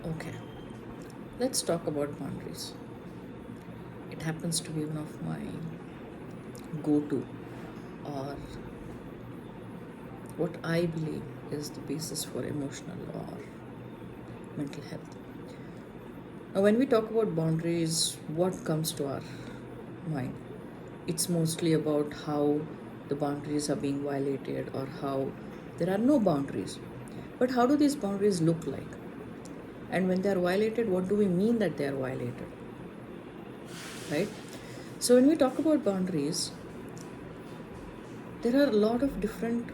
Okay, let's talk about boundaries. It happens to be one of my go to, or what I believe is the basis for emotional or mental health. Now, when we talk about boundaries, what comes to our mind? It's mostly about how the boundaries are being violated or how there are no boundaries. But how do these boundaries look like? And when they are violated, what do we mean that they are violated? Right? So, when we talk about boundaries, there are a lot of different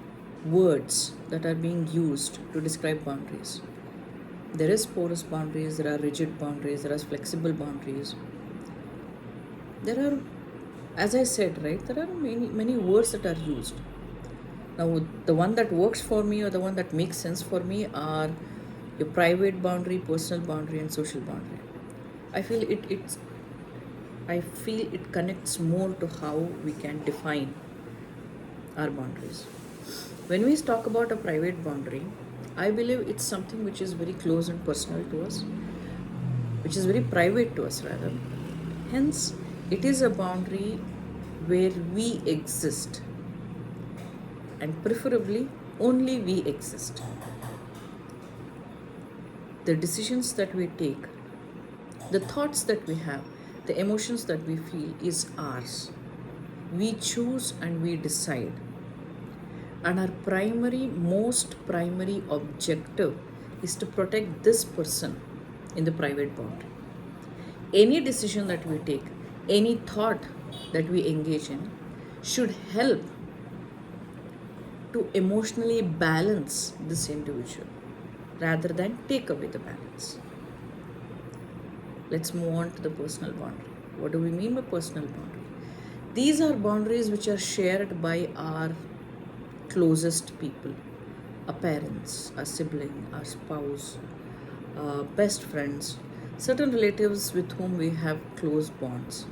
words that are being used to describe boundaries. There is porous boundaries, there are rigid boundaries, there are flexible boundaries. There are, as I said, right, there are many words that are used. Now, the one that works for me or the one that makes sense for me are your private boundary, personal boundary, and social boundary. I feel it connects more to how we can define our boundaries. When we talk about a private boundary, I believe it's something which is very close and personal to us, which is very private to us rather. Hence, it is a boundary where we exist, and preferably only we exist. The decisions that we take, the thoughts that we have, the emotions that we feel is ours. We choose and we decide. And our most primary objective is to protect this person in the private boundary. Any decision that we take, any thought that we engage in should help to emotionally balance this individual rather than take away the balance. Let's move on to the personal boundary. What do we mean by personal boundary? These are boundaries which are shared by our closest people, our parents, our sibling, our spouse, best friends, certain relatives with whom we have close bonds.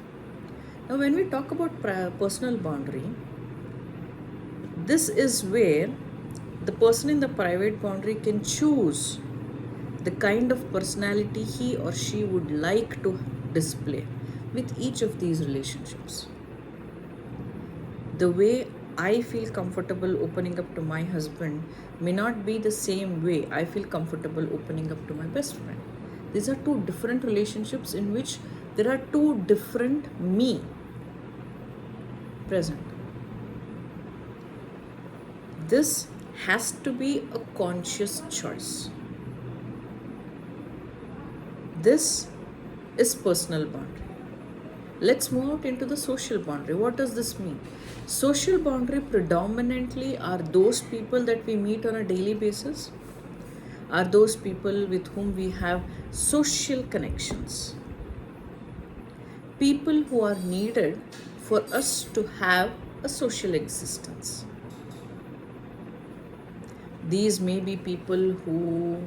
Now, when we talk about personal boundary, this is where the person in the private boundary can choose the kind of personality he or she would like to display with each of these relationships. The way I feel comfortable opening up to my husband may not be the same way I feel comfortable opening up to my best friend. These are two different relationships in which there are two different me present. This has to be a conscious choice. This is personal boundary. Let's move out into the social boundary. What does this mean? Social boundary predominantly are those people that we meet on a daily basis, are those people with whom we have social connections, people who are needed for us to have a social existence. These may be people who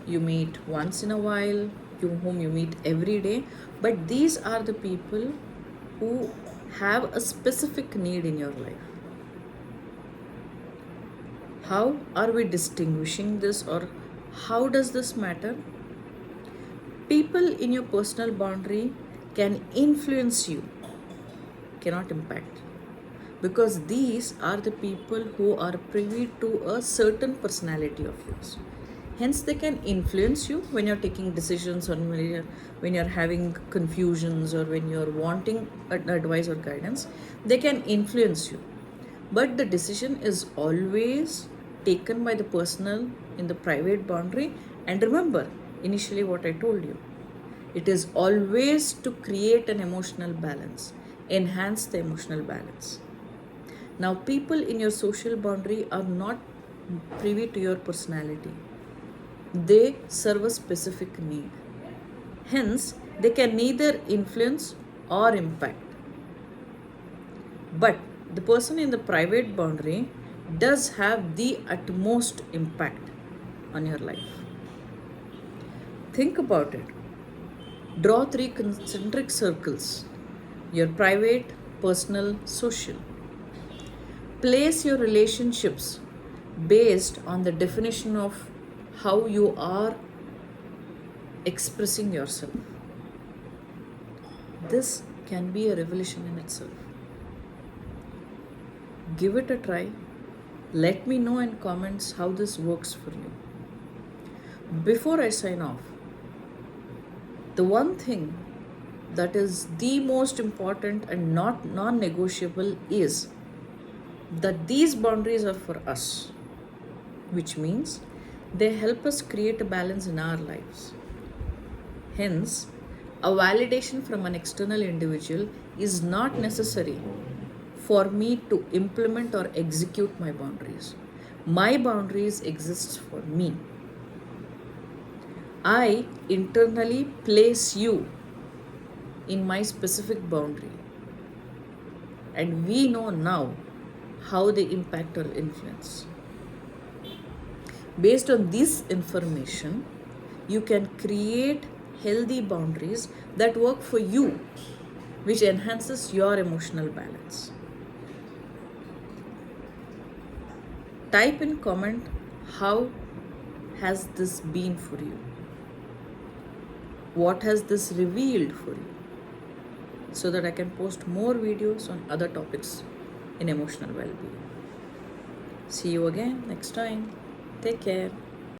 you meet once in a while, whom you meet every day, but these are the people who have a specific need in your life. How are we distinguishing this, or how does this matter? People in your personal boundary can influence you, cannot impact, because these are the people who are privy to a certain personality of yours. Hence, they can influence you when you're taking decisions, or when you're having confusions, or when you're wanting advice or guidance. They can influence you, but the decision is always taken by the personal in the private boundary. And remember, initially what I told you, it is always to create an emotional balance, enhance the emotional balance. Now, people in your social boundary are not privy to your personality. They serve a specific need. Hence, they can neither influence or impact. But the person in the private boundary does have the utmost impact on your life. Think about it. Draw three concentric circles: your private, personal, social. Place your relationships based on the definition of how you are expressing yourself. This can be a revelation in itself. Give it a try. Let me know in comments how this works for you. Before I sign off, the one thing that is the most important and not non-negotiable is that these boundaries are for us, which means they help us create a balance in our lives. Hence, a validation from an external individual is not necessary for me to implement or execute my boundaries. My boundaries exist for me. I internally place you in my specific boundary, and we know now how they impact or influence. Based on this information, you can create healthy boundaries that work for you, which enhances your emotional balance. Type in comment, how has this been for you? What has this revealed for you? So that I can post more videos on other topics in emotional well-being. See you again next time. Take care.